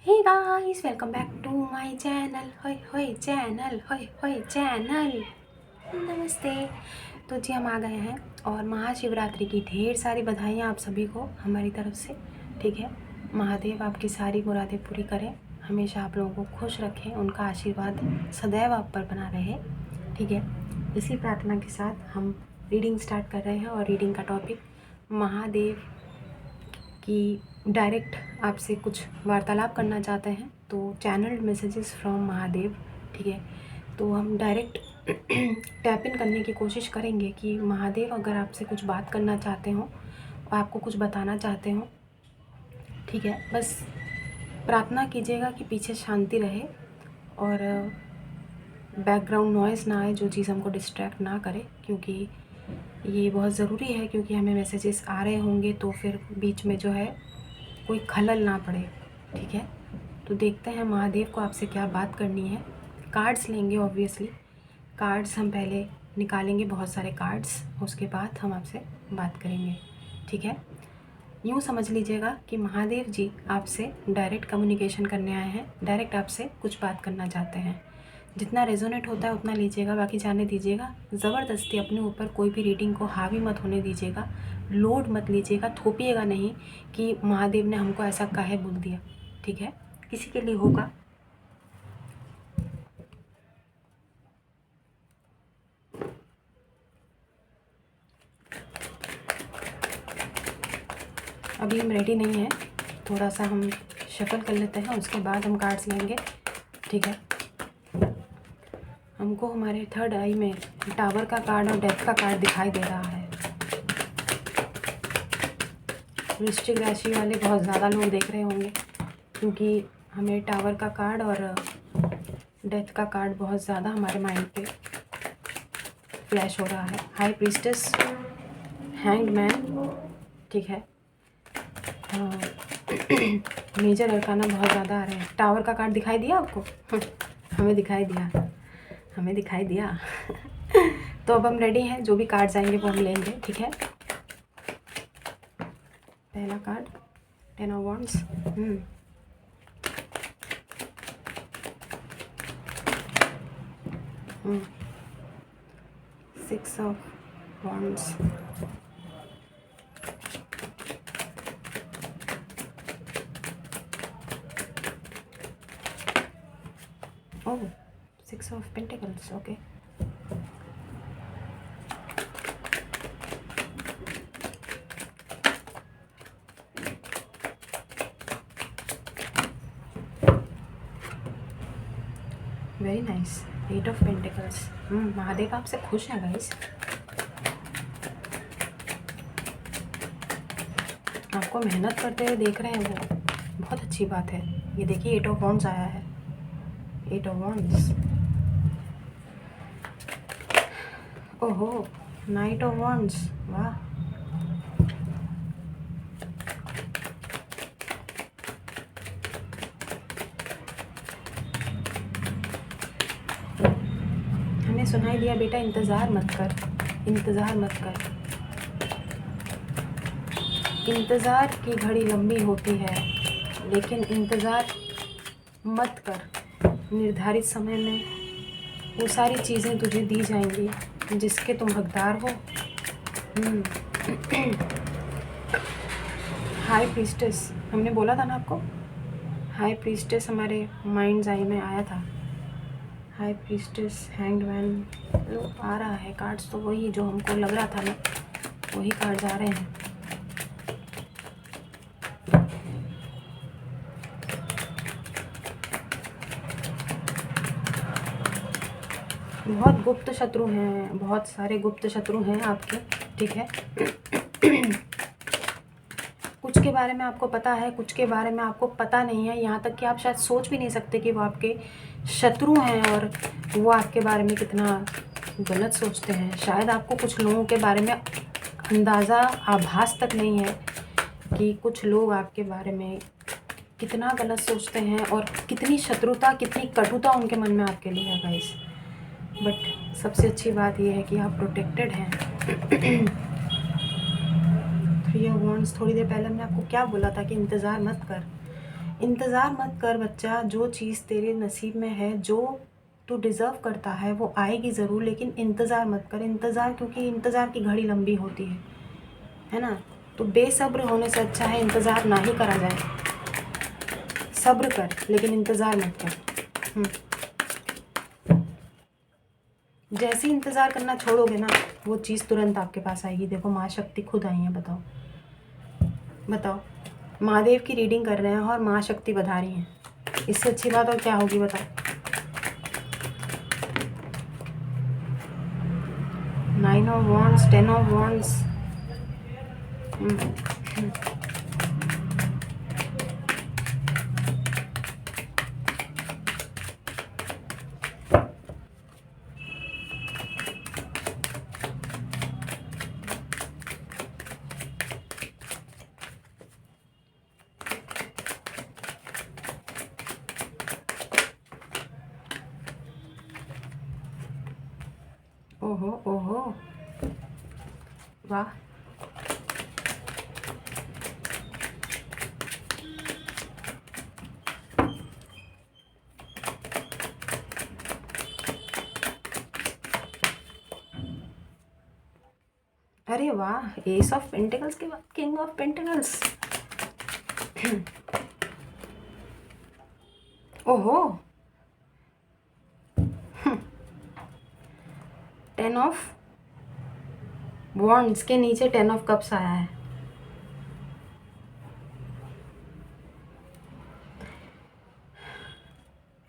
Hey guys, welcome back to my channel. होय होय channel, होय होय चैनल। नमस्ते। तो जी हम आ गए हैं और महाशिवरात्रि की ढेर सारी बधाइयाँ आप सभी को हमारी तरफ से। ठीक है, महादेव आपकी सारी मुरादें पूरी करें, हमेशा आप लोगों को खुश रखें, उनका आशीर्वाद सदैव आप पर बना रहे। ठीक है, इसी प्रार्थना के साथ हम रीडिंग स्टार्ट कर रहे हैं और रीडिंग का टॉपिक महादेव कि डायरेक्ट आपसे कुछ वार्तालाप करना चाहते हैं तो चैनल्ड मैसेजेस फ्रॉम महादेव। ठीक है, तो हम डायरेक्ट टैप इन करने की कोशिश करेंगे कि महादेव अगर आपसे कुछ बात करना चाहते हो और आपको कुछ बताना चाहते हो, ठीक है, बस प्रार्थना कीजिएगा कि पीछे शांति रहे और बैकग्राउंड नॉइज़ ना आए, जो चीज़ हमको डिस्ट्रैक्ट ना करे, क्योंकि ये बहुत ज़रूरी है। क्योंकि हमें मैसेजेस आ रहे होंगे तो फिर बीच में जो है कोई खलल ना पड़े। ठीक है, तो देखते हैं महादेव को आपसे क्या बात करनी है। कार्ड्स लेंगे, ऑब्वियसली कार्ड्स हम पहले निकालेंगे, बहुत सारे कार्ड्स, उसके बाद हम आपसे बात करेंगे। ठीक है, यूँ समझ लीजिएगा कि महादेव जी आपसे डायरेक्ट कम्युनिकेशन करने आए हैं, डायरेक्ट आपसे कुछ बात करना चाहते हैं। जितना रेजोनेट होता है उतना लीजिएगा, बाकी जाने दीजिएगा। ज़बरदस्ती अपने ऊपर कोई भी रीडिंग को हावी मत होने दीजिएगा, लोड मत लीजिएगा, थोपिएगा नहीं कि महादेव ने हमको ऐसा काहे बोल दिया। ठीक है, किसी के लिए होगा। अभी हम रेडी नहीं हैं, थोड़ा सा हम शफल कर लेते हैं, उसके बाद हम कार्ड्स लेंगे। ठीक है, हमको हमारे थर्ड आई में टावर का कार्ड और डेथ का कार्ड दिखाई दे रहा है। वृश्चिक राशि वाले बहुत ज़्यादा लोग देख रहे होंगे, क्योंकि हमें टावर का कार्ड और डेथ का कार्ड बहुत ज़्यादा हमारे माइंड पे फ्लैश हो रहा है। हाई प्रीस्टेस, हैंग्ड मैन, ठीक है, मेजर अरकाना बहुत ज़्यादा आ रहे हैं। टावर का कार्ड दिखाई दिया आपको? हमें दिखाई दिया, हमें दिखाई दिया। तो अब हम रेडी हैं, जो भी कार्ड्स आएंगे वो हम लेंगे। ठीक है, पहला card 10 of wands, 6 of wands, oh 6 of pentacles, okay. Very nice, 8 of pentacles. Mahadev आपसे खुश हैं गाइस, आपको मेहनत करते हुए देख रहे हैं, वो बहुत अच्छी बात है। ये देखिए 8 ऑफ वांड्स आया है, 8 ऑफ वांड्स, ओहो 9 ऑफ वांड्स, वाह। हमें सुनाई दिया बेटा, इंतज़ार मत कर, इंतज़ार मत कर। इंतज़ार की घड़ी लंबी होती है, लेकिन इंतज़ार मत कर। निर्धारित समय में वो सारी चीज़ें तुझे दी जाएंगी जिसके तुम हकदार हो। हाई प्रीस्टेस, हमने बोला था ना आपको, हाई प्रीस्टेस हमारे माइंड्स आई में आया था। हाई प्रीस्टेस, हैंग्ड मैन, लो आ रहा है कार्ड्स, तो वही जो हमको लग रहा था ना, वही कार्ड्स आ रहे हैं। बहुत गुप्त शत्रु हैं, बहुत सारे गुप्त शत्रु हैं आपके। ठीक है, कुछ के बारे में आपको पता है, कुछ के बारे में आपको पता नहीं है, यहाँ तक कि आप शायद सोच भी नहीं सकते कि वो आपके शत्रु हैं और वो आपके बारे में कितना गलत सोचते हैं। शायद आपको कुछ लोगों के बारे में अंदाज़ा, आभास तक नहीं है कि कुछ लोग आपके बारे में कितना गलत सोचते हैं और कितनी शत्रुता, कितनी कटुता उनके मन में आपके लिए है गाइस। बट सबसे अच्छी बात यह है कि आप प्रोटेक्टेड हैं। 3 ऑफ वांड्स, थोड़ी देर पहले मैंने आपको क्या बोला था कि इंतज़ार मत कर, इंतज़ार मत कर बच्चा, जो चीज़ तेरे नसीब में है, जो तू डिज़र्व करता है वो आएगी ज़रूर, लेकिन इंतज़ार मत कर। इंतज़ार, क्योंकि इंतज़ार की घड़ी लंबी होती है ना। तो बेसब्र होने से अच्छा है इंतज़ार ना ही करा जाए। सब्र कर लेकिन इंतज़ार मत कर। जैसे ही इंतज़ार करना छोड़ोगे ना, वो चीज़ तुरंत आपके पास आएगी। देखो माँ शक्ति खुद आई हैं। बताओ, महादेव की रीडिंग कर रहे हैं और माँ शक्ति बता रही हैं। इससे अच्छी बात और क्या होगी बताओ। 9 ऑफ वॉन्ड्स, 10 ऑफ वॉन्ड्स। ओहो ओहो, वाह। अरे वाह, एस ऑफ पेंटिकल्स के बाद किंग ऑफ पेंटिकल्स। ओहो, 10 ऑफ वॉन्ड्स के नीचे 10 ऑफ कप्स आया है।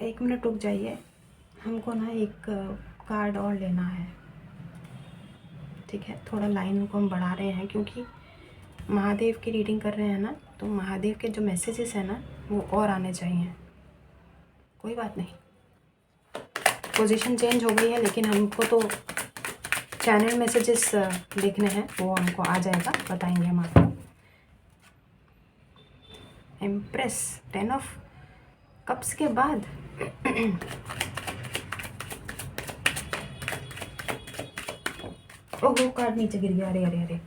एक मिनट रुक जाइए, हमको ना एक कार्ड और लेना है। ठीक है, थोड़ा लाइन को हम बढ़ा रहे हैं क्योंकि महादेव की रीडिंग कर रहे हैं ना, तो महादेव के जो मैसेजेस हैं ना वो और आने चाहिए। कोई बात नहीं, पोजीशन चेंज हो गई है, लेकिन हमको तो चैनल मैसेजेस देखने हैं, वो हमको आ जाएगा, बताएंगे हम आपको। एम्प्रेस, 10 ऑफ कप्स के बाद ओहो, कार्ड नीचे गिर गया। अरे अरे अरे,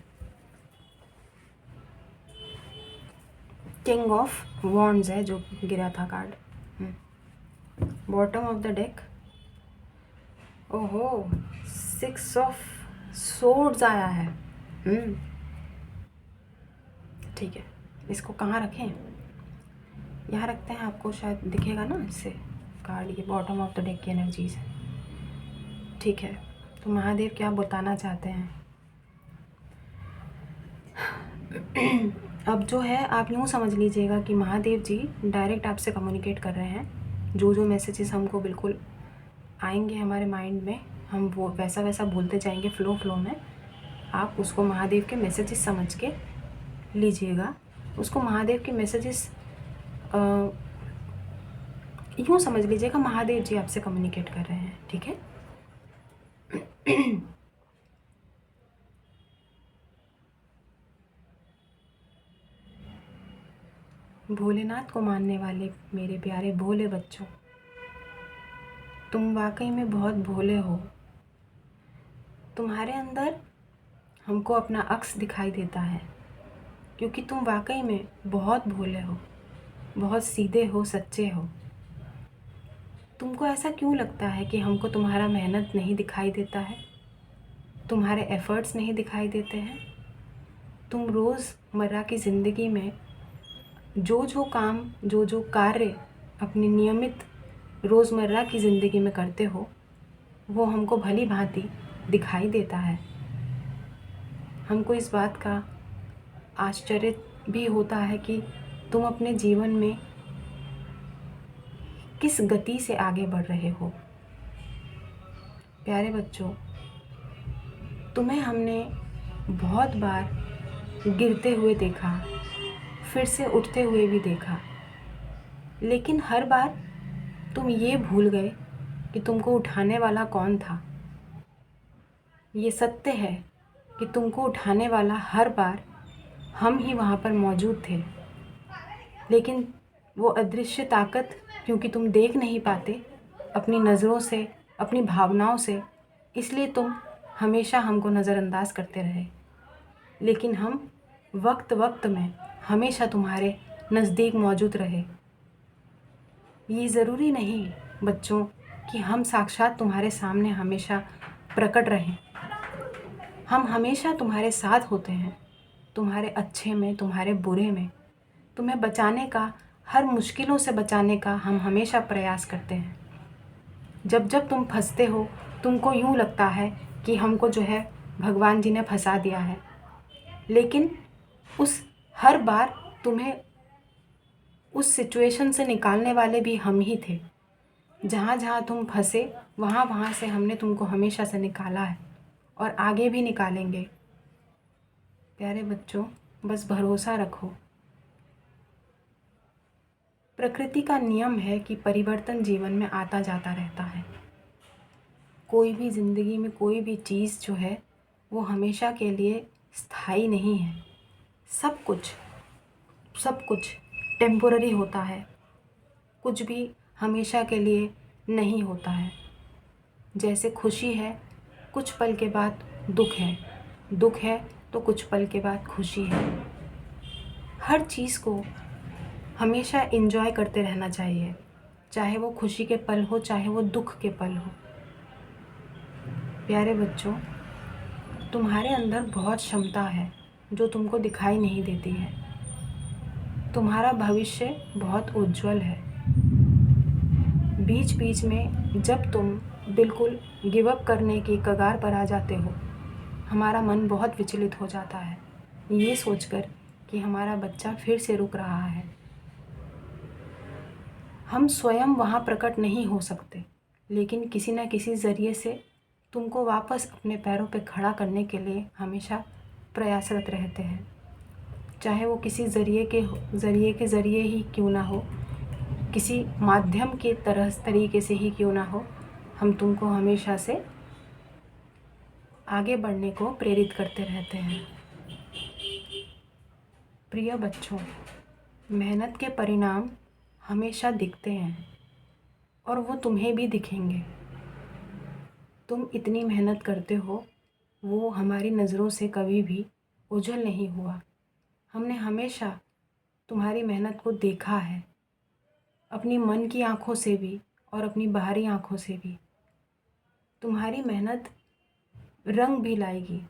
किंग ऑफ वॉन्ड्स है जो गिरा था card. Bottom of the deck, ओहो, 6 ऑफ सोर्ड्स आया है। ठीक है, इसको कहाँ रखें? यहाँ रखते हैं, आपको शायद दिखेगा ना इससे कार्ड। ये बॉटम ऑफ द डेक की एनर्जीज है। ठीक है, तो महादेव क्या बताना चाहते हैं? अब जो है आप यूँ समझ लीजिएगा कि महादेव जी डायरेक्ट आपसे कम्युनिकेट कर रहे हैं। जो जो मैसेजेस हमको बिल्कुल आएंगे हमारे माइंड में, हम वो वैसा वैसा बोलते जाएंगे फ्लो में। आप उसको महादेव के मैसेजेस समझ के लीजिएगा। उसको महादेव के मैसेजेस यूँ समझ लीजिएगा महादेव जी आपसे कम्युनिकेट कर रहे हैं। ठीक है, भोलेनाथ को मानने वाले मेरे प्यारे भोले बच्चों, तुम वाकई में बहुत भोले हो। तुम्हारे अंदर हमको अपना अक्स दिखाई देता है, क्योंकि तुम वाकई में बहुत भोले हो, बहुत सीधे हो, सच्चे हो। तुमको ऐसा क्यों लगता है कि हमको तुम्हारा मेहनत नहीं दिखाई देता है, तुम्हारे एफ़र्ट्स नहीं दिखाई देते हैं? तुम रोज़मर्रा की ज़िंदगी में जो जो काम, जो जो कार्य अपनी नियमित रोज़मर्रा की ज़िंदगी में करते हो, वो हमको भली भांति दिखाई देता है। हमको इस बात का आश्चर्य भी होता है कि तुम अपने जीवन में किस गति से आगे बढ़ रहे हो। प्यारे बच्चों, तुम्हें हमने बहुत बार गिरते हुए देखा, फिर से उठते हुए भी देखा, लेकिन हर बार तुम ये भूल गए कि तुमको उठाने वाला कौन था। ये सत्य है कि तुमको उठाने वाला हर बार हम ही वहाँ पर मौजूद थे, लेकिन वो अदृश्य ताकत, क्योंकि तुम देख नहीं पाते अपनी नज़रों से, अपनी भावनाओं से, इसलिए तुम हमेशा हमको नज़रअंदाज करते रहे। लेकिन हम वक्त वक्त में हमेशा तुम्हारे नज़दीक मौजूद रहे, ये ज़रूरी नहीं बच्चों कि हम साक्षात तुम्हारे सामने हमेशा प्रकट रहें। हम हमेशा तुम्हारे साथ होते हैं, तुम्हारे अच्छे में, तुम्हारे बुरे में। तुम्हें बचाने का, हर मुश्किलों से बचाने का हम हमेशा प्रयास करते हैं। जब जब तुम फंसते हो, तुमको यूँ लगता है कि हमको जो है भगवान जी ने फंसा दिया है, लेकिन उस हर बार तुम्हें उस सिचुएशन से निकालने वाले भी हम ही थे। जहाँ जहाँ तुम फंसे, वहाँ वहाँ से हमने तुमको हमेशा से निकाला है और आगे भी निकालेंगे। प्यारे बच्चों, बस भरोसा रखो। प्रकृति का नियम है कि परिवर्तन जीवन में आता जाता रहता है। कोई भी ज़िंदगी में कोई भी चीज़ जो है वो हमेशा के लिए स्थायी नहीं है। सब कुछ टेम्पोररी होता है। कुछ भी हमेशा के लिए नहीं होता है। जैसे खुशी है, कुछ पल के बाद दुख है तो कुछ पल के बाद खुशी है। हर चीज़ को हमेशा एंजॉय करते रहना चाहिए, चाहे वो खुशी के पल हो, चाहे वो दुख के पल हो। प्यारे बच्चों, तुम्हारे अंदर बहुत क्षमता है जो तुमको दिखाई नहीं देती है। तुम्हारा भविष्य बहुत उज्जवल है। बीच बीच में जब तुम बिल्कुल गिव अप करने की कगार पर आ जाते हो, हमारा मन बहुत विचलित हो जाता है, ये सोचकर कि हमारा बच्चा फिर से रुक रहा है। हम स्वयं वहाँ प्रकट नहीं हो सकते, लेकिन किसी न किसी ज़रिए से तुमको वापस अपने पैरों पे खड़ा करने के लिए हमेशा प्रयासरत रहते हैं। चाहे वो किसी ज़रिए के ज़रिए ही क्यों ना हो, किसी माध्यम के तरीके से ही क्यों ना हो, हम तुमको हमेशा से आगे बढ़ने को प्रेरित करते रहते हैं। प्रिय बच्चों, मेहनत के परिणाम हमेशा दिखते हैं और वो तुम्हें भी दिखेंगे। तुम इतनी मेहनत करते हो, वो हमारी नज़रों से कभी भी ओझल नहीं हुआ। हमने हमेशा तुम्हारी मेहनत को देखा है, अपनी मन की आँखों से भी और अपनी बाहरी आँखों से भी। तुम्हारी मेहनत रंग भी लाएगी,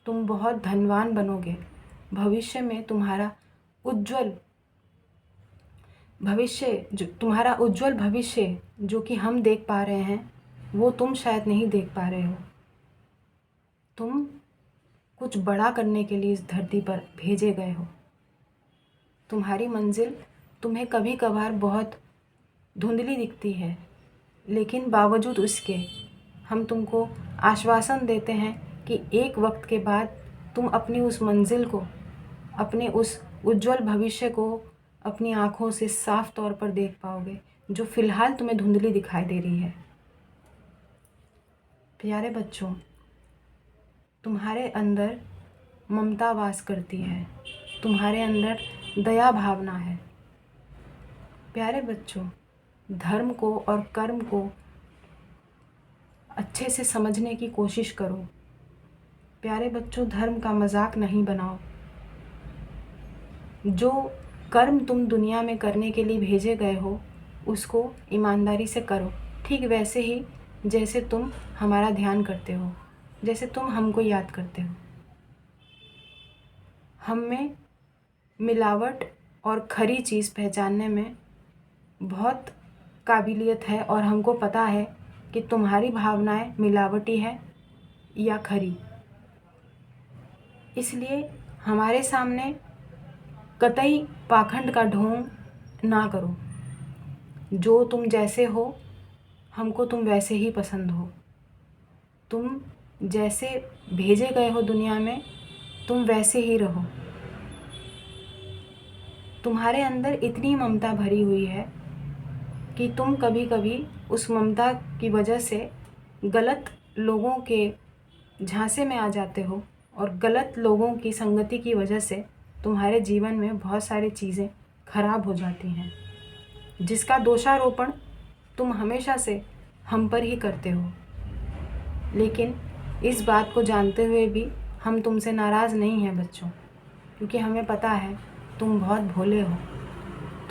तुम बहुत धनवान बनोगे। भविष्य में तुम्हारा उज्जवल भविष्य जो कि हम देख पा रहे हैं, वो तुम शायद नहीं देख पा रहे हो। तुम कुछ बड़ा करने के लिए इस धरती पर भेजे गए हो। तुम्हारी मंजिल तुम्हें कभी कभार बहुत धुंधली दिखती है, लेकिन बावजूद उसके हम तुमको आश्वासन देते हैं कि एक वक्त के बाद तुम अपनी उस मंजिल को, अपने उस उज्जवल भविष्य को अपनी आँखों से साफ तौर पर देख पाओगे, जो फ़िलहाल तुम्हें धुंधली दिखाई दे रही है। प्यारे बच्चों, तुम्हारे अंदर ममता वास करती है, तुम्हारे अंदर दया भावना है। प्यारे बच्चों, धर्म को और कर्म को अच्छे से समझने की कोशिश करो। प्यारे बच्चों, धर्म का मजाक नहीं बनाओ। जो कर्म तुम दुनिया में करने के लिए भेजे गए हो, उसको ईमानदारी से करो। ठीक वैसे ही जैसे तुम हमारा ध्यान करते हो, जैसे तुम हमको याद करते हो। हम में मिलावट और खरी चीज़ पहचानने में बहुत काबिलियत है और हमको पता है कि तुम्हारी भावनाएं मिलावटी है या खरी। इसलिए हमारे सामने कतई पाखंड का ढोंग ना करो। जो तुम जैसे हो, हमको तुम वैसे ही पसंद हो। तुम जैसे भेजे गए हो दुनिया में, तुम वैसे ही रहो। तुम्हारे अंदर इतनी ममता भरी हुई है कि तुम कभी कभी उस ममता की वजह से गलत लोगों के झांसे में आ जाते हो और गलत लोगों की संगति की वजह से तुम्हारे जीवन में बहुत सारी चीज़ें खराब हो जाती हैं, जिसका दोषारोपण तुम हमेशा से हम पर ही करते हो। लेकिन इस बात को जानते हुए भी हम तुमसे नाराज़ नहीं हैं बच्चों, क्योंकि हमें पता है तुम बहुत भोले हो।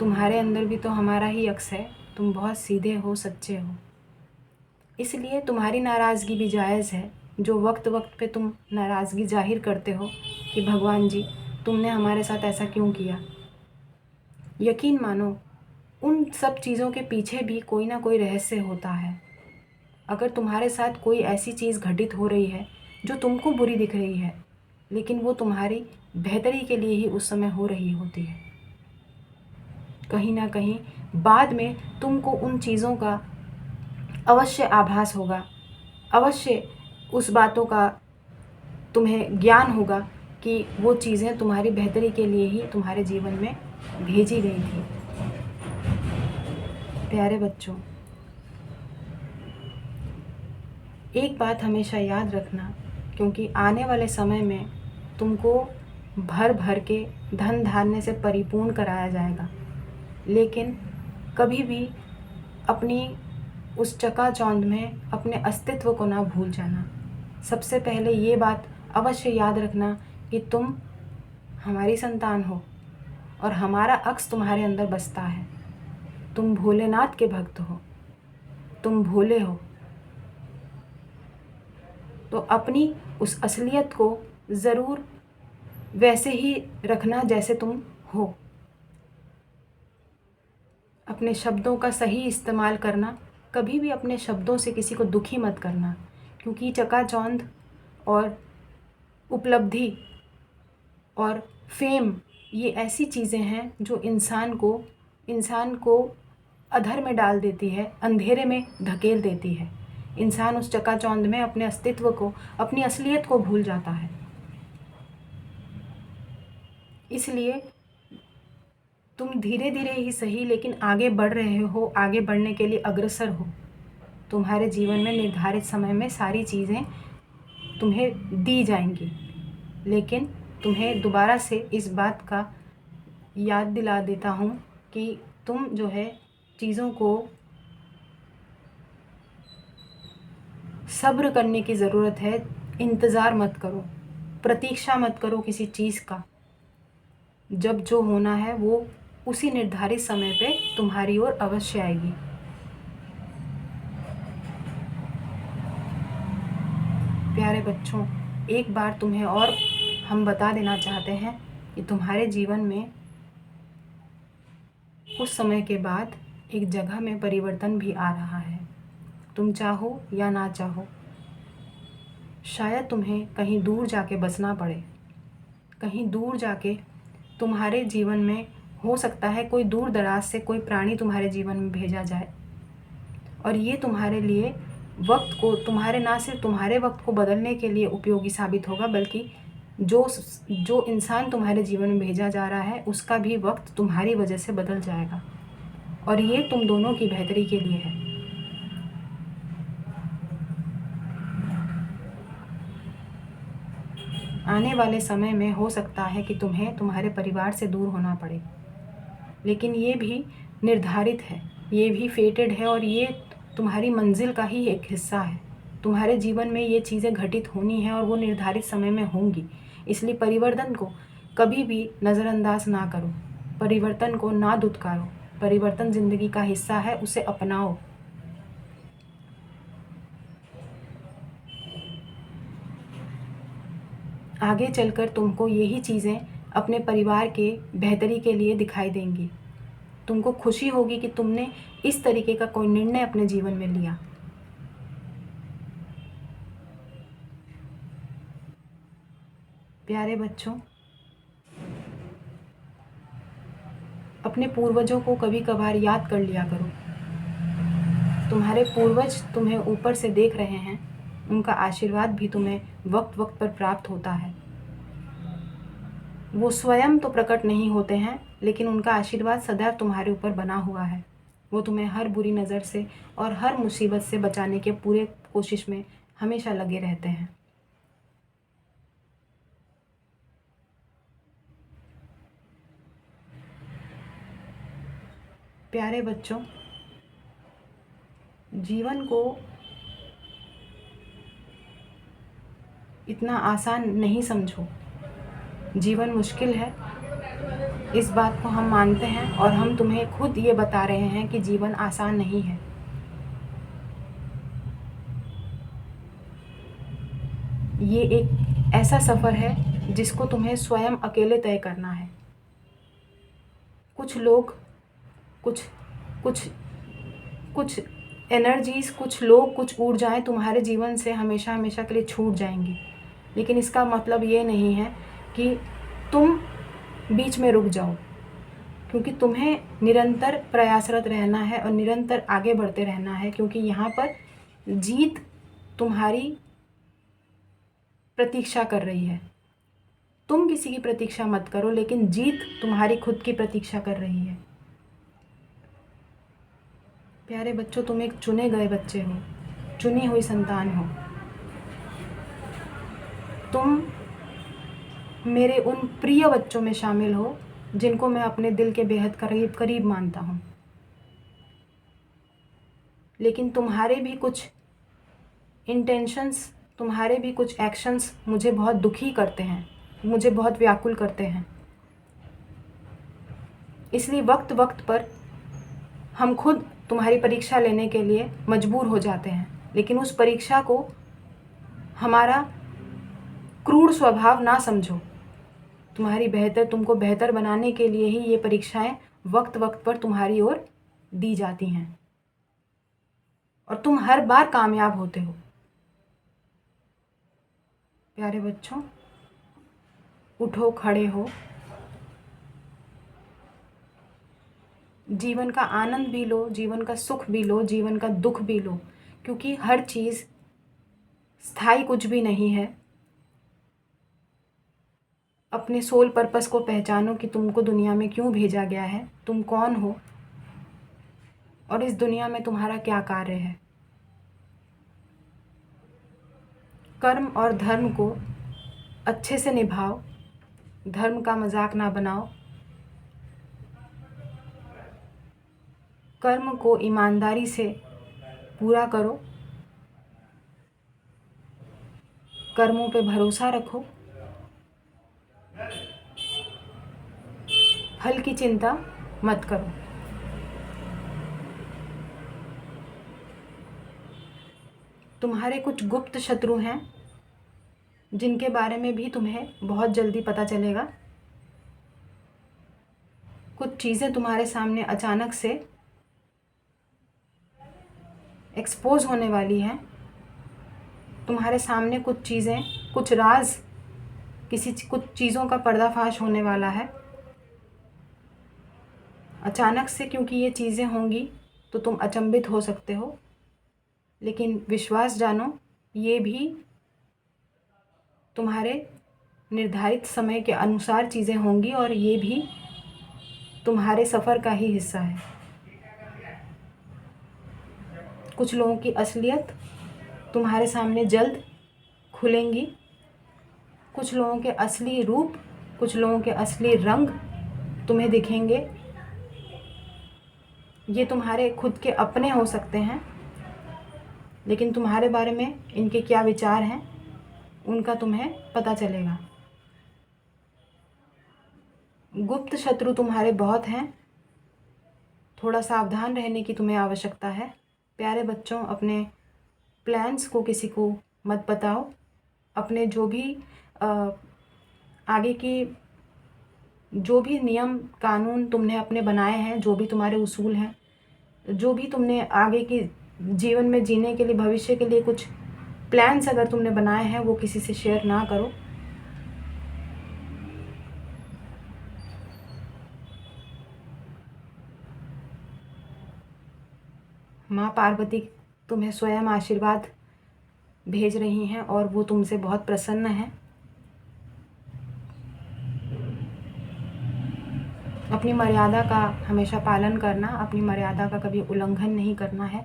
तुम्हारे अंदर भी तो हमारा ही अक्स है, तुम बहुत सीधे हो, सच्चे हो, इसलिए तुम्हारी नाराज़गी भी जायज़ है। जो वक्त वक्त पे तुम नाराज़गी जाहिर करते हो कि भगवान जी तुमने हमारे साथ ऐसा क्यों किया, यकीन मानो उन सब चीज़ों के पीछे भी कोई ना कोई रहस्य होता है। अगर तुम्हारे साथ कोई ऐसी चीज़ घटित हो रही है जो तुमको बुरी दिख रही है, लेकिन वो तुम्हारी बेहतरी के लिए ही उस समय हो रही होती है, कहीं ना कहीं बाद में तुमको उन चीज़ों का अवश्य आभास होगा, अवश्य उस बातों का तुम्हें ज्ञान होगा कि वो चीज़ें तुम्हारी बेहतरी के लिए ही तुम्हारे जीवन में भेजी गई थी। प्यारे बच्चों, एक बात हमेशा याद रखना, क्योंकि आने वाले समय में तुमको भर भर के धन धान्य से परिपूर्ण कराया जाएगा, लेकिन कभी भी अपनी उस चकाचौंध में अपने अस्तित्व को ना भूल जाना। सबसे पहले ये बात अवश्य याद रखना कि तुम हमारी संतान हो और हमारा अक्स तुम्हारे अंदर बसता है। तुम भोलेनाथ के भक्त हो, तुम भोले हो, तो अपनी उस असलियत को ज़रूर वैसे ही रखना जैसे तुम हो। अपने शब्दों का सही इस्तेमाल करना, कभी भी अपने शब्दों से किसी को दुखी मत करना, क्योंकि चकाचौंध और उपलब्धि और फेम ये ऐसी चीज़ें हैं जो इंसान को अधर में डाल देती है, अंधेरे में धकेल देती है। इंसान उस चकाचौंध में अपने अस्तित्व को, अपनी असलियत को भूल जाता है। इसलिए तुम धीरे धीरे ही सही, लेकिन आगे बढ़ रहे हो, आगे बढ़ने के लिए अग्रसर हो। तुम्हारे जीवन में निर्धारित समय में सारी चीज़ें तुम्हें दी जाएंगी, लेकिन तुम्हें दोबारा से इस बात का याद दिला देता हूँ कि तुम जो है चीज़ों को सब्र करने की ज़रूरत है। इंतज़ार मत करो, प्रतीक्षा मत करो किसी चीज़ का। जब जो होना है वो उसी निर्धारित समय पे तुम्हारी ओर अवश्य आएगी। प्यारे बच्चों, एक बार तुम्हें और हम बता देना चाहते हैं कि तुम्हारे जीवन में कुछ समय के बाद एक जगह में परिवर्तन भी आ रहा है। तुम चाहो या ना चाहो, शायद तुम्हें कहीं दूर जाके बसना पड़े। कहीं दूर जाके तुम्हारे जीवन में हो सकता है कोई दूर दराज से कोई प्राणी तुम्हारे जीवन में भेजा जाए, और ये तुम्हारे लिए वक्त को, तुम्हारे ना सिर्फ तुम्हारे वक्त को बदलने के लिए उपयोगी साबित होगा, बल्कि जो इंसान तुम्हारे जीवन में भेजा जा रहा है उसका भी वक्त तुम्हारी वजह से बदल जाएगा, और ये तुम दोनों की बेहतरी के लिए है। आने वाले समय में हो सकता है कि तुम्हें तुम्हारे परिवार से दूर होना पड़े, लेकिन ये भी निर्धारित है, ये भी फेटेड है, और ये तुम्हारी मंजिल का ही एक हिस्सा है। तुम्हारे जीवन में ये चीज़ें घटित होनी है और वो निर्धारित समय में होंगी। इसलिए परिवर्तन को कभी भी नज़रअंदाज ना करो, परिवर्तन को ना दुत्कारो। परिवर्तन ज़िंदगी का हिस्सा है, उसे अपनाओ। आगे चलकर तुमको यही चीज़ें अपने परिवार के बेहतरी के लिए दिखाई देंगी। तुमको खुशी होगी कि तुमने इस तरीके का कोई निर्णय अपने जीवन में लिया। प्यारे बच्चों, अपने पूर्वजों को कभी कभार याद कर लिया करो। तुम्हारे पूर्वज तुम्हें ऊपर से देख रहे हैं, उनका आशीर्वाद भी तुम्हें वक्त वक्त पर प्राप्त होता है। वो स्वयं तो प्रकट नहीं होते हैं, लेकिन उनका आशीर्वाद सदैव तुम्हारे ऊपर बना हुआ है। वो तुम्हें हर बुरी नज़र से और हर मुसीबत से बचाने के पूरे कोशिश में हमेशा लगे रहते हैं। प्यारे बच्चों, जीवन को इतना आसान नहीं समझो। जीवन मुश्किल है, इस बात को हम मानते हैं और हम तुम्हें खुद ये बता रहे हैं कि जीवन आसान नहीं है। ये एक ऐसा सफ़र है जिसको तुम्हें स्वयं अकेले तय करना है। कुछ लोग, कुछ कुछ कुछ एनर्जीज़, कुछ लोग, कुछ ऊर्जाएं तुम्हारे जीवन से हमेशा हमेशा के लिए छूट जाएंगी, लेकिन इसका मतलब ये नहीं है कि तुम बीच में रुक जाओ, क्योंकि तुम्हें निरंतर प्रयासरत रहना है और निरंतर आगे बढ़ते रहना है, क्योंकि यहाँ पर जीत तुम्हारी प्रतीक्षा कर रही है। तुम किसी की प्रतीक्षा मत करो, लेकिन जीत तुम्हारी खुद की प्रतीक्षा कर रही है। प्यारे बच्चों, तुम एक चुने गए बच्चे हो, चुनी हुई संतान हो। तुम मेरे उन प्रिय बच्चों में शामिल हो जिनको मैं अपने दिल के बेहद करीब करीब मानता हूँ। लेकिन तुम्हारे भी कुछ इंटेंशंस, तुम्हारे भी कुछ एक्शंस मुझे बहुत दुखी करते हैं, मुझे बहुत व्याकुल करते हैं। इसलिए वक्त वक्त पर हम खुद तुम्हारी परीक्षा लेने के लिए मजबूर हो जाते हैं, लेकिन उस परीक्षा को हमारा क्रूर स्वभाव ना समझो। तुमको बेहतर बनाने के लिए ही ये परीक्षाएं वक्त वक्त पर तुम्हारी ओर दी जाती हैं और तुम हर बार कामयाब होते हो। प्यारे बच्चों, उठो, खड़े हो, जीवन का आनंद भी लो, जीवन का सुख भी लो, जीवन का दुख भी लो, क्योंकि हर चीज़ स्थायी कुछ भी नहीं है। अपने सोल पर्पस को पहचानो कि तुमको दुनिया में क्यों भेजा गया है, तुम कौन हो और इस दुनिया में तुम्हारा क्या कार्य है। कर्म और धर्म को अच्छे से निभाओ, धर्म का मजाक ना बनाओ, कर्म को ईमानदारी से पूरा करो, कर्मों पे भरोसा रखो, फल की चिंता मत करो। तुम्हारे कुछ गुप्त शत्रु हैं जिनके बारे में भी तुम्हें बहुत जल्दी पता चलेगा। कुछ चीज़ें तुम्हारे सामने अचानक से एक्सपोज होने वाली हैं। तुम्हारे सामने कुछ चीज़ें, कुछ राज, कुछ चीज़ों का पर्दाफाश होने वाला है अचानक से। क्योंकि ये चीज़ें होंगी तो तुम अचंभित हो सकते हो, लेकिन विश्वास जानो, ये भी तुम्हारे निर्धारित समय के अनुसार चीज़ें होंगी और ये भी तुम्हारे सफ़र का ही हिस्सा है। कुछ लोगों की असलियत तुम्हारे सामने जल्द खुलेंगी, कुछ लोगों के असली रूप, कुछ लोगों के असली रंग तुम्हें दिखेंगे। ये तुम्हारे खुद के अपने हो सकते हैं, लेकिन तुम्हारे बारे में इनके क्या विचार हैं उनका तुम्हें पता चलेगा। गुप्त शत्रु तुम्हारे बहुत हैं, थोड़ा सावधान रहने की तुम्हें आवश्यकता है। प्यारे बच्चों, अपने प्लान्स को किसी को मत बताओ। अपने जो भी आगे की जो भी नियम कानून तुमने अपने बनाए हैं, जो भी तुम्हारे उसूल हैं, जो भी तुमने आगे की जीवन में जीने के लिए, भविष्य के लिए कुछ प्लान्स अगर तुमने बनाए हैं, वो किसी से शेयर ना करो। माँ पार्वती तुम्हें स्वयं आशीर्वाद भेज रही हैं और वो तुमसे बहुत प्रसन्न हैं। अपनी मर्यादा का हमेशा पालन करना, अपनी मर्यादा का कभी उल्लंघन नहीं करना है।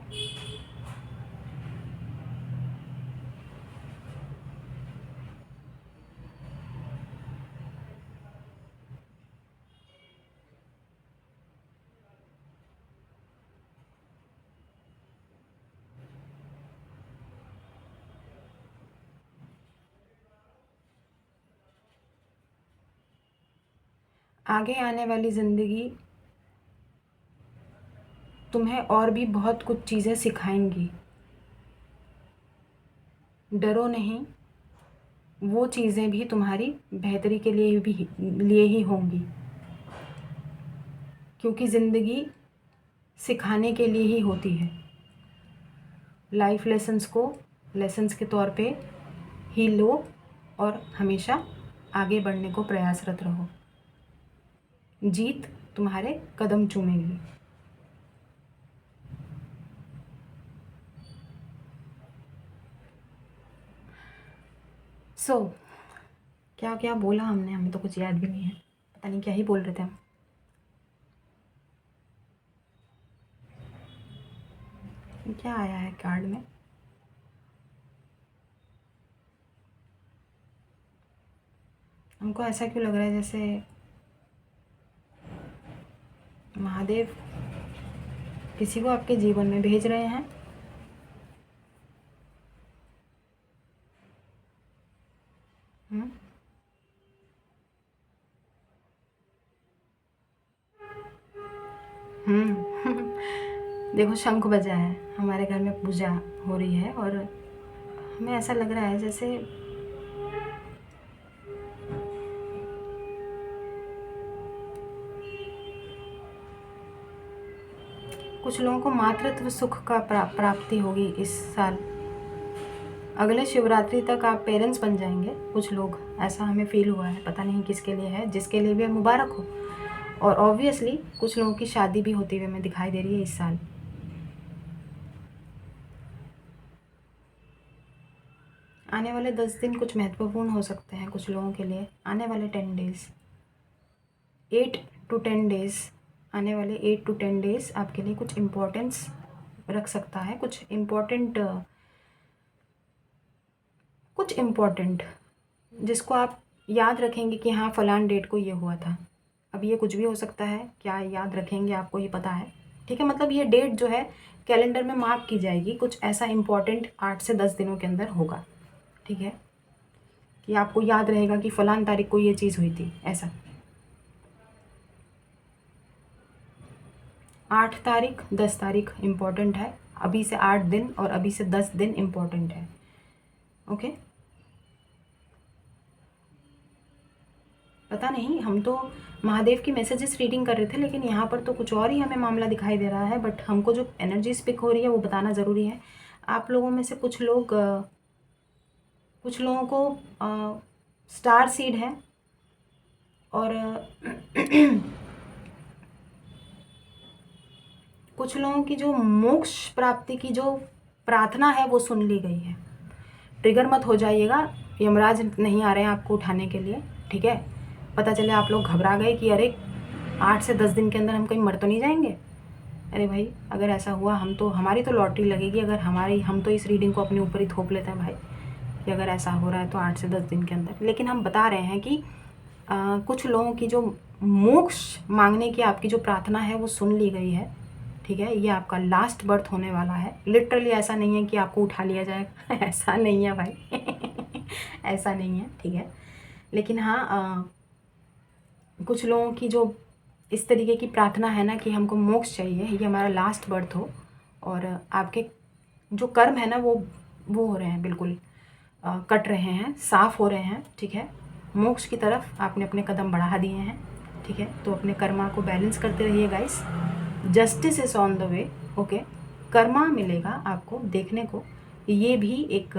आगे आने वाली ज़िंदगी तुम्हें और भी बहुत कुछ चीज़ें सिखाएंगी। डरो नहीं, वो चीज़ें भी तुम्हारी बेहतरी के लिए ही होंगी, क्योंकि ज़िंदगी सिखाने के लिए ही होती है। लाइफ लेसन्स को लेसन्स के तौर पे ही लो और हमेशा आगे बढ़ने को प्रयासरत रहो। जीत तुम्हारे कदम चूमेगी। क्या क्या बोला हमने, हमें तो कुछ याद भी नहीं है, पता नहीं क्या ही बोल रहे थे हम। क्या आया है कार्ड में? हमको ऐसा क्यों लग रहा है जैसे महादेव किसी को आपके जीवन में भेज रहे हैं। देखो शंख बजा है, हमारे घर में पूजा हो रही है और हमें ऐसा लग रहा है जैसे कुछ लोगों को मातृत्व सुख का प्राप्ति होगी इस साल। अगले शिवरात्रि तक आप पेरेंट्स बन जाएंगे कुछ लोग, ऐसा हमें फील हुआ है। पता नहीं किसके लिए है, जिसके लिए भी मुबारक हो। और ऑब्वियसली कुछ लोगों की शादी भी होती हुई हमें दिखाई दे रही है इस साल। आने वाले 10 दिन कुछ महत्वपूर्ण हो सकते हैं कुछ लोगों के लिए। आने वाले 10 डेज़ 8 to 10 डेज़, आने वाले 8 to 10 डेज़ आपके लिए कुछ इम्पोर्टेंस रख सकता है। कुछ इम्पोर्टेंट जिसको आप याद रखेंगे कि हाँ फ़लान डेट को ये हुआ था। अब ये कुछ भी हो सकता है, क्या याद रखेंगे आपको ये पता है, ठीक है। मतलब ये डेट जो है कैलेंडर में मार्क की जाएगी, कुछ ऐसा इम्पोर्टेंट 8 से 10 दिनों के अंदर होगा, ठीक है, कि आपको याद रहेगा कि फ़लान तारीख को ये चीज़ हुई थी। ऐसा 8 तारीख 10 तारीख इम्पॉर्टेंट है, अभी से 8 दिन और अभी से 10 दिन इम्पॉर्टेंट है। ओके, पता नहीं, हम तो महादेव की मैसेजेस रीडिंग कर रहे थे, लेकिन यहाँ पर तो कुछ और ही हमें मामला दिखाई दे रहा है। बट हमको जो एनर्जी स्पिक हो रही है वो बताना ज़रूरी है। आप लोगों में से कुछ लोगों को स्टार सीड है और कुछ लोगों की जो मोक्ष प्राप्ति की जो प्रार्थना है वो सुन ली गई है। ट्रिगर मत हो जाइएगा, यमराज नहीं आ रहे हैं आपको उठाने के लिए, ठीक है। पता चले आप लोग घबरा गए कि अरे 8 से 10 दिन के अंदर हम कहीं मर तो नहीं जाएंगे। अरे भाई, अगर ऐसा हुआ हमारी तो लॉटरी लगेगी। अगर हम तो इस रीडिंग को अपने ऊपर ही थोप लेते हैं भाई, कि अगर ऐसा हो रहा है तो 8 से 10 दिन के अंदर। लेकिन हम बता रहे हैं कि कुछ लोगों की जो मोक्ष मांगने की आपकी जो प्रार्थना है वो सुन ली गई है, ठीक है। ये आपका लास्ट बर्थ होने वाला है। लिटरली ऐसा नहीं है कि आपको उठा लिया जाएगा ऐसा नहीं है भाई ऐसा नहीं है, ठीक है। लेकिन हाँ, कुछ लोगों की जो इस तरीके की प्रार्थना है ना कि हमको मोक्ष चाहिए, ये हमारा लास्ट बर्थ हो, और आपके जो कर्म है ना वो हो रहे हैं, बिल्कुल कट रहे हैं, साफ़ हो रहे हैं, ठीक है। मोक्ष की तरफ आपने अपने कदम बढ़ा दिए हैं, ठीक है। तो अपने कर्मा को बैलेंस करते रहिए guys. Justice is on the way, okay. Karma मिलेगा आपको देखने को। ये भी एक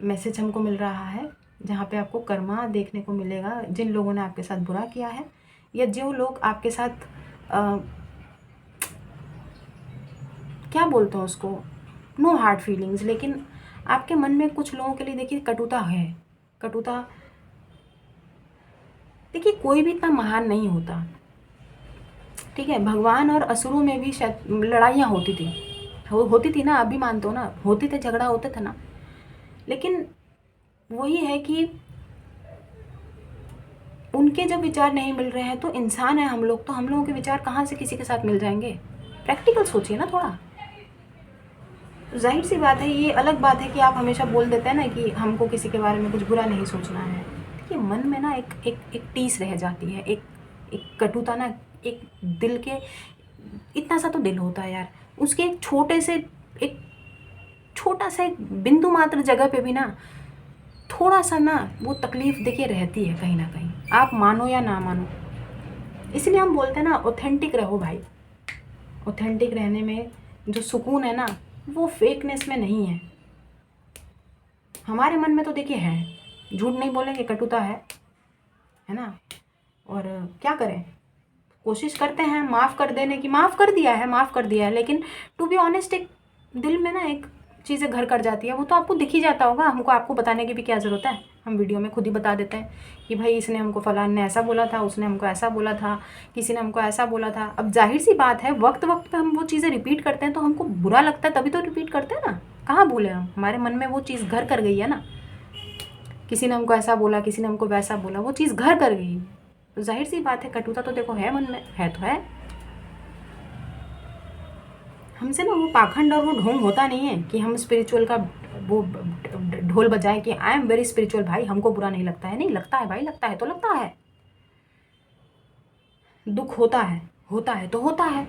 मैसेज हमको मिल रहा है, जहाँ पे आपको कर्मा देखने को मिलेगा। जिन लोगों ने आपके साथ बुरा किया है, या जो लोग आपके साथ क्या बोलते हैं उसको, नो हार्ड फीलिंग्स, लेकिन आपके मन में कुछ लोगों के लिए देखिए कटुता है। कटुता, देखिए कोई भी इतना महान नहीं होता, ठीक है। भगवान और असुरों में भी शायद लड़ाइयाँ होती थी ना, अभी मानते हो ना, होते थे, झगड़ा होते थे ना। लेकिन वही है कि उनके जब विचार नहीं मिल रहे हैं, तो इंसान है हम लोग, तो हम लोगों के विचार कहाँ से किसी के साथ मिल जाएंगे। प्रैक्टिकल सोचिए ना थोड़ा। तो जाहिर सी बात है, ये अलग बात है कि आप हमेशा बोल देते हैं ना कि हमको किसी के बारे में कुछ बुरा नहीं सोचना है। देखिए मन में ना एक टीस रह जाती है, एक एक कटुता ना, एक दिल के इतना सा तो दिल होता है यार, उसके एक छोटा सा एक बिंदु मात्र जगह पे भी ना थोड़ा सा ना वो तकलीफ़ देखिए रहती है कहीं ना कहीं, आप मानो या ना मानो। इसलिए हम बोलते हैं ना, ऑथेंटिक रहो भाई। ऑथेंटिक रहने में जो सुकून है ना, वो फेकनेस में नहीं है। हमारे मन में तो देखिए है, झूठ नहीं बोलेंगे, कटुता है ना। और क्या करें, कोशिश करते हैं माफ़ कर देने की, माफ़ कर दिया है, लेकिन टू बी ऑनेस्ट एक दिल में ना एक चीज़ें घर कर जाती है। वो तो आपको दिख ही जाता होगा, हमको आपको बताने की भी क्या ज़रूरत है। हम वीडियो में खुद ही बता देते हैं कि भाई इसने हमको फलान ने ऐसा बोला था, उसने हमको ऐसा बोला था, किसी ने हमको ऐसा बोला था। अब जाहिर सी बात है, वक्त वक्त पे हम वो चीज़ें रिपीट करते हैं तो हमको बुरा लगता है, तभी तो रिपीट करते हैं ना। कहाँ भूले हम, हमारे मन में वो चीज़ घर कर गई है ना। किसी ने हमको ऐसा बोला, किसी ने हमको वैसा बोला, वो चीज़ घर कर गई, तो जाहिर सी बात है कटुता तो देखो है मन में, है तो है। हमसे ना वो पाखंड और वो ढोंग होता नहीं है कि हम स्पिरिचुअल का वो ढोल बजाएं कि आई एम वेरी स्पिरिचुअल। भाई हमको बुरा नहीं लगता है, नहीं लगता है भाई, लगता है तो लगता है। दुख होता है तो होता है।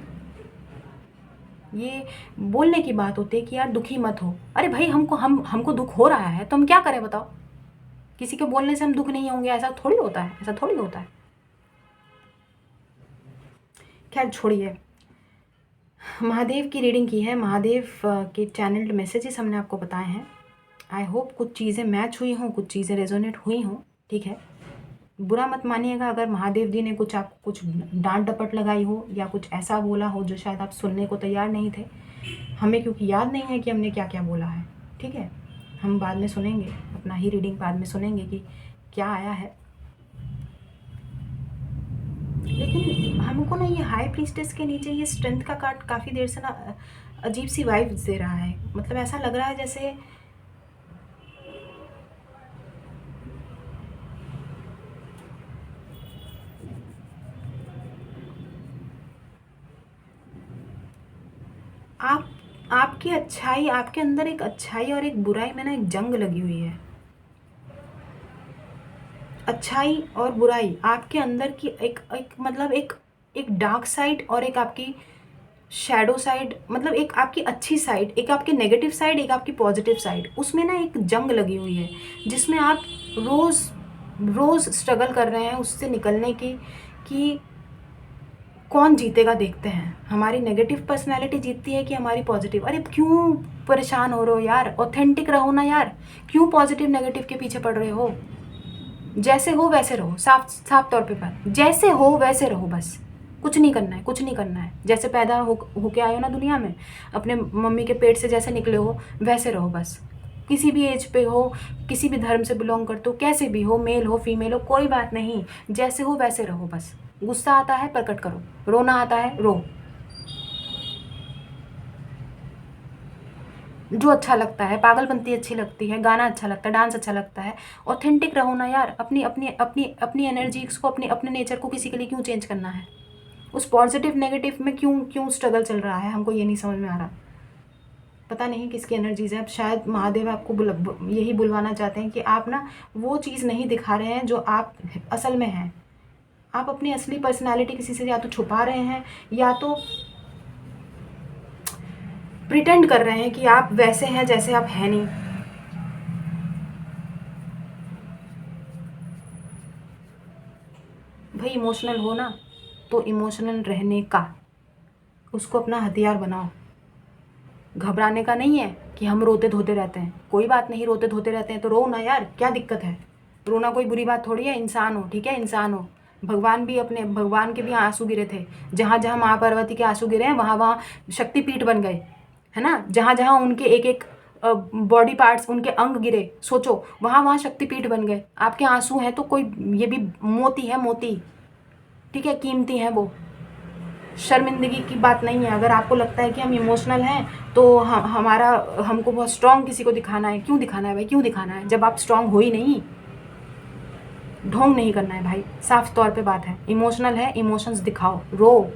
ये बोलने की बात होती है कि यार दुखी मत हो। अरे भाई हमको दुख हो रहा है तो हम क्या करें बताओ। किसी के बोलने से हम दुख नहीं होंगे, ऐसा थोड़ी होता है, ऐसा थोड़ी होता है। खैर छोड़िए, महादेव की रीडिंग की है, महादेव के चैनल्ड मैसेजेस हमने आपको बताए हैं। आई होप कुछ चीज़ें मैच हुई हों, कुछ चीज़ें रेजोनेट हुई हों, ठीक है। बुरा मत मानिएगा अगर महादेव जी ने आपको कुछ डांट डपट लगाई हो या कुछ ऐसा बोला हो जो शायद आप सुनने को तैयार नहीं थे। हमें क्योंकि याद नहीं है कि हमने क्या क्या बोला है, ठीक है। हम बाद में सुनेंगे, अपना ही रीडिंग बाद में सुनेंगे कि क्या आया है। लेकिन हमको ना ये हाई प्रीस्टेस के नीचे ये स्ट्रेंथ का कार्ड काफ़ी देर से ना अजीब सी वाइब्स दे रहा है। मतलब ऐसा लग रहा है जैसे आपकी अच्छाई, आपके अंदर एक अच्छाई और एक बुराई में ना एक जंग लगी हुई है। अच्छाई और बुराई आपके अंदर की एक मतलब एक डार्क साइड और एक आपकी शैडो साइड, मतलब एक आपकी अच्छी साइड, एक आपकी नेगेटिव साइड, एक आपकी पॉजिटिव साइड, उसमें ना एक जंग लगी हुई है जिसमें आप रोज़ रोज़ स्ट्रगल कर रहे हैं उससे निकलने की कि कौन जीतेगा। देखते हैं हमारी नेगेटिव पर्सनैलिटी जीतती है कि हमारी पॉजिटिव। अरे क्यों परेशान हो रहे हो यार, ऑथेंटिक रहो ना यार, क्यों पॉजिटिव नेगेटिव के पीछे पड़ रहे हो। जैसे हो वैसे रहो, साफ साफ तौर पे बात, जैसे हो वैसे रहो बस। कुछ नहीं करना है, कुछ नहीं करना है। जैसे पैदा होके आए हो ना दुनिया में, अपने मम्मी के पेट से जैसे निकले हो वैसे रहो बस। किसी भी एज पे हो, किसी भी धर्म से बिलोंग करते हो, कैसे भी हो, मेल हो फीमेल हो, कोई बात नहीं, जैसे हो वैसे रहो बस। गुस्सा आता है प्रकट करो, रोना आता है रो, जो अच्छा लगता है, पागलपंती अच्छी लगती है, गाना अच्छा लगता है, डांस अच्छा लगता है। ऑथेंटिक रहो ना यार, अपनी अपनी अपनी अपनी एनर्जीज को, अपने अपने नेचर को किसी के लिए क्यों चेंज करना है। उस पॉजिटिव नेगेटिव में क्यों क्यों स्ट्रगल चल रहा है, हमको ये नहीं समझ में आ रहा। पता नहीं किसकी एनर्जीज है। अब शायद महादेव आपको यही बुलवाना चाहते हैं कि आप ना वो चीज़ नहीं दिखा रहे हैं जो आप असल में हैं। आप अपनी असली पर्सनैलिटी किसी से या तो छुपा रहे हैं या तो प्रिटेंड कर रहे हैं कि आप वैसे हैं जैसे आप हैं नहीं। भाई इमोशनल हो ना तो इमोशनल रहने का उसको अपना हथियार बनाओ। घबराने का नहीं है कि हम रोते धोते रहते हैं, कोई बात नहीं, रोते धोते रहते हैं तो रो ना यार, क्या दिक्कत है। रोना कोई बुरी बात थोड़ी है, इंसान हो, ठीक है, इंसान हो। भगवान के भी आंसू गिरे थे। जहाँ जहाँ माँ पार्वती के आंसू गिरे हैं वहाँ वहाँ शक्तिपीठ बन गए, है ना। जहाँ जहाँ उनके एक एक बॉडी पार्ट्स, उनके अंग गिरे, सोचो वहाँ वहाँ शक्तिपीठ बन गए। आपके आंसू हैं तो कोई, ये भी मोती है, मोती, ठीक है, कीमती है वो। शर्मिंदगी की बात नहीं है। अगर आपको लगता है कि हम इमोशनल हैं तो हमको बहुत स्ट्रॉन्ग किसी को दिखाना है, क्यों दिखाना है भाई, क्यों दिखाना है जब आप स्ट्रॉन्ग हो ही नहीं। ढोंग नहीं करना है भाई, साफ तौर पे बात है। इमोशनल है, इमोशंस दिखाओ, रो,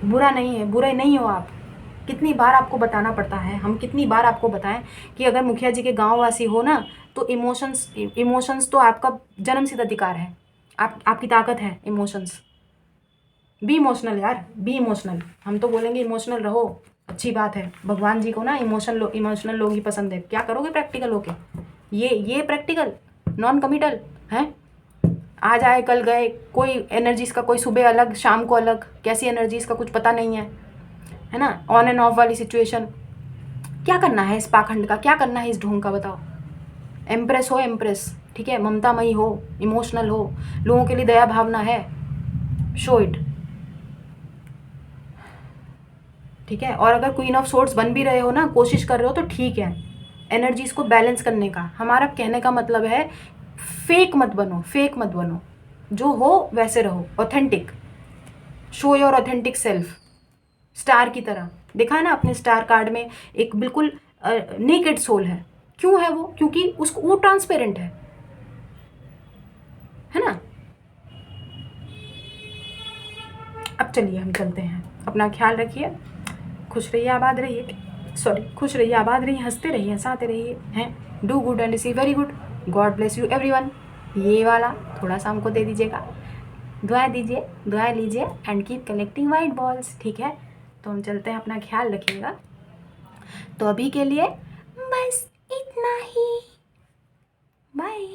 बुरा नहीं है, बुरे नहीं हो आप। कितनी बार आपको बताना पड़ता है, हम कितनी बार आपको बताएं कि अगर मुखिया जी के गाँव वासी हो ना तो इमोशंस तो आपका जन्मसिद्ध अधिकार है, आपकी ताकत है इमोशंस। बी इमोशनल यार, बी इमोशनल। हम तो बोलेंगे इमोशनल रहो, अच्छी बात है। भगवान जी को ना इमोशनल लोग ही पसंद है। क्या करोगे प्रैक्टिकल होके? ये प्रैक्टिकल नॉन कमिटल हैं? आज आए कल गए, कोई एनर्जीज का कोई सुबह अलग शाम को अलग, कैसी एनर्जीज का कुछ पता नहीं है ना? ऑन एंड ऑफ वाली सिचुएशन। क्या करना है इस पाखंड का, क्या करना है इस ढोंग का, बताओ। एम्प्रेस हो, एम्प्रेस, ठीक है, ममतामयी हो, इमोशनल हो, लोगों के लिए दया भावना है, शो इट, ठीक है। और अगर क्वीन ऑफ सोर्ड्स बन भी रहे हो ना, कोशिश कर रहे हो तो ठीक है, एनर्जीज को बैलेंस करने का। हमारा कहने का मतलब है फेक मत बनो, फेक मत बनो, जो हो वैसे रहो, authentic, show your authentic self. Star की तरह देखा है ना अपने स्टार कार्ड में, एक बिल्कुल नेकेड सोल है। क्यों है वो? क्योंकि उसको वो ट्रांसपेरेंट है ना? अब चलिए हम चलते हैं, अपना ख्याल रखिए, खुश रहिए, आबाद रहिए, सॉरी, खुश रहिए, आबाद रहिए, हंसते रहिए, हंसाते रहिए, हैं। Do good and receive very good. God bless you everyone. ये वाला थोड़ा सा हमको दे दीजिएगा, दुआएं दीजिए, दुआएं लीजिए and keep collecting white balls, ठीक है। तो हम चलते हैं, अपना ख्याल रखिएगा। तो अभी के लिए बस इतना ही, बाय।